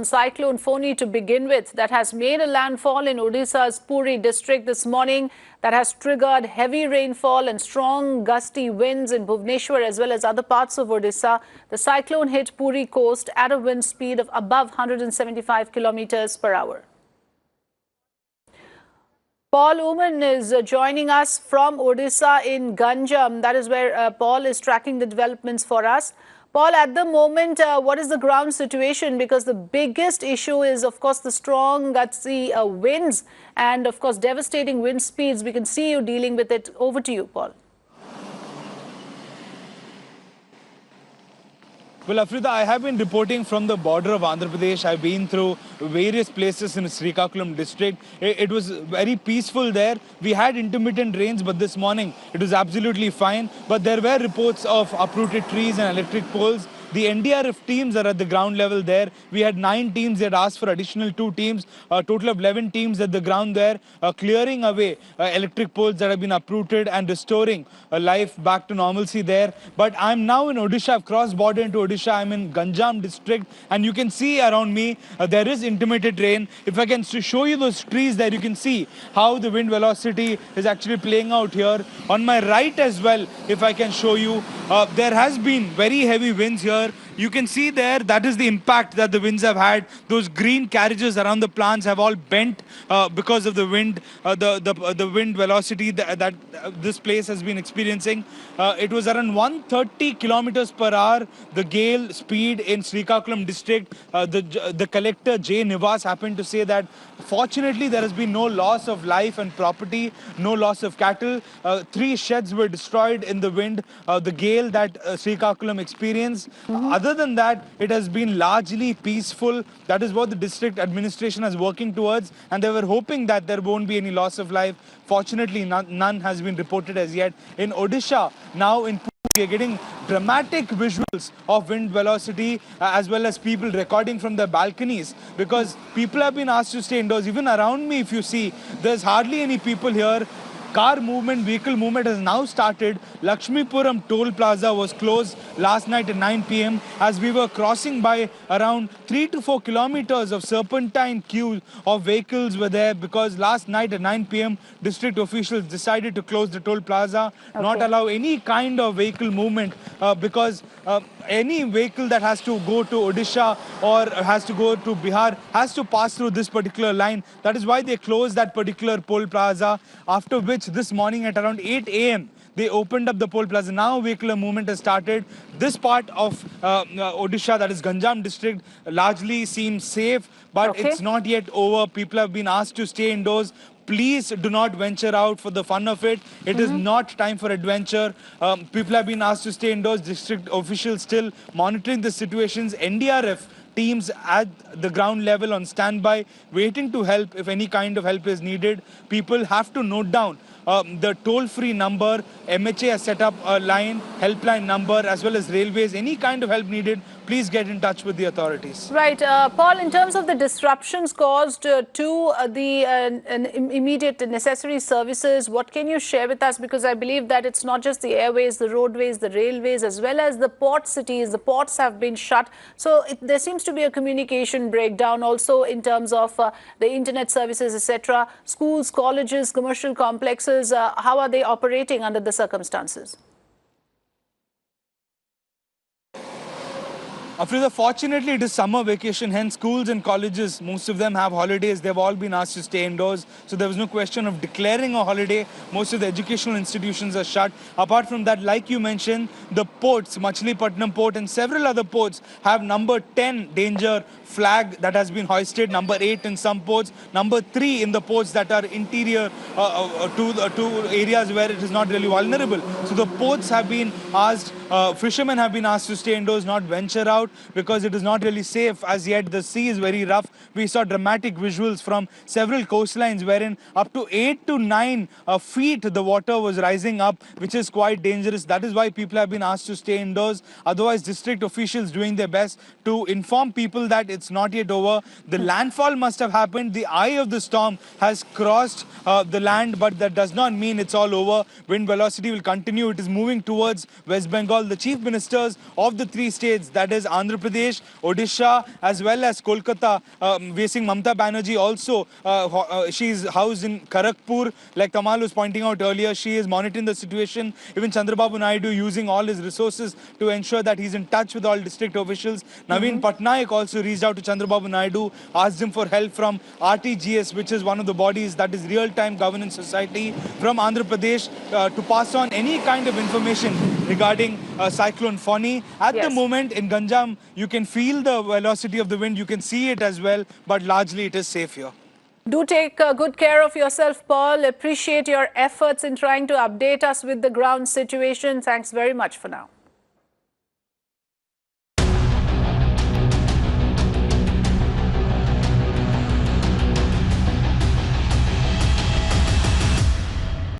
Cyclone Fani to begin with, that has made a landfall in Odisha's Puri district this morning, that has triggered heavy rainfall and strong gusty winds in Bhubaneswar as well as other parts of Odisha. The cyclone hit Puri coast at a wind speed of above 175 kilometers per hour. Paul Oman is joining us from Odisha in Ganjam. That is where Paul is tracking the developments for us. Paul, at the moment, what is the ground situation? Because the biggest issue is, of course, the strong, gutsy winds and, of course, devastating wind speeds. We can see you dealing with it. Over to you, Paul. Well, Afrida, I have been reporting from the border of Andhra Pradesh. I've been through various places in Srikakulam district. It was very peaceful there. We had intermittent rains, but this morning it was absolutely fine. But there were reports of uprooted trees and electric poles. The NDRF teams are at the ground level there. We had 9 teams. They had asked for additional 2 teams, a total of 11 teams at the ground there, clearing away electric poles that have been uprooted and restoring life back to normalcy there. But I'm now in Odisha. I've crossed border into Odisha. I'm in Ganjam district, and you can see around me there is intermittent rain. If I can show you those trees there, you can see how the wind velocity is actually playing out here. On my right as well, if I can show you, there has been very heavy winds here. You can see there, that is the impact that the winds have had. Those green carriages around the plants have all bent because of the wind, the wind velocity that this place has been experiencing. It was around 130 kilometers per hour, the gale speed in Srikakulam district. The collector J. Nivas happened to say that fortunately there has been no loss of life and property, no loss of cattle. 3 sheds were destroyed in the wind, the gale that Srikakulam experienced. Other than that, it has been largely peaceful. That is what the district administration is working towards, and they were hoping that there won't be any loss of life. Fortunately, none has been reported as yet. In Odisha, now in we are getting dramatic visuals of wind velocity as well as people recording from their balconies, because people have been asked to stay indoors. Even around me, if you see, there's hardly any people here. Car movement, vehicle movement has now started. Lakshmipuram toll plaza was closed last night at 9 p.m. as we were crossing by around 3 to 4 kilometers of serpentine queues of vehicles were there, because last night at 9 p.m. district officials decided to close the toll plaza, not allow any kind of vehicle movement because any vehicle that has to go to Odisha or has to go to Bihar has to pass through this particular line. That is why they closed that particular toll plaza, after which this morning at around 8 a.m. they opened up the toll plaza. Now vehicular movement has started. This part of Odisha, that is Ganjam district, largely seems safe, but it's not yet over. People have been asked to stay indoors. Please do not venture out for the fun of it. It is not time for adventure. People have been asked to stay indoors. District officials still monitoring the situations. NDRF teams at the ground level on standby, waiting to help if any kind of help is needed. People have to note down the toll-free number. MHA has set up a line, helpline number, as well as railways. Any kind of help needed, please get in touch with the authorities. Right. Paul, in terms of the disruptions caused to the immediate necessary services, what can you share with us? Because I believe that it's not just the airways, the roadways, the railways, as well as the port cities. The ports have been shut. So there seems to be a communication breakdown also in terms of the internet services, etc. Schools, colleges, commercial complexes, how are they operating under the circumstances? Afrida, fortunately, it is summer vacation, hence schools and colleges, most of them have holidays. They've all been asked to stay indoors. So there was no question of declaring a holiday. Most of the educational institutions are shut. Apart from that, like you mentioned, the ports, Machilipatnam port and several other ports have number 10 danger flag that has been hoisted, number 8 in some ports, number 3 in the ports that are interior to areas where it is not really vulnerable. So the ports have been asked, fishermen have been asked to stay indoors, not venture out, because it is not really safe as yet. The sea is very rough. We saw dramatic visuals from several coastlines wherein up to 8 to 9 feet the water was rising up, which is quite dangerous. That is why people have been asked to stay indoors. Otherwise, district officials doing their best to inform people that it's not yet over. The landfall must have happened. The eye of the storm has crossed the land, but that does not mean it's all over. Wind velocity will continue. It is moving towards West Bengal. The chief ministers of the 3 states, that is Andhra Pradesh, Odisha, as well as Kolkata, facing Mamata Banerjee also. She is housed in Kharagpur. Like Kamal was pointing out earlier, she is monitoring the situation. Even Chandrababu Naidu using all his resources to ensure that he's in touch with all district officials. Naveen Patnaik also reached out to Chandrababu Naidu, asked him for help from RTGS, which is one of the bodies that is real-time governance society from Andhra Pradesh, to pass on any kind of information regarding Cyclone Fani. At the moment in Ganjam, you can feel the velocity of the wind, you can see it as well, but largely it is safe here. Do take good care of yourself, Paul. Appreciate your efforts in trying to update us with the ground situation. Thanks very much for now.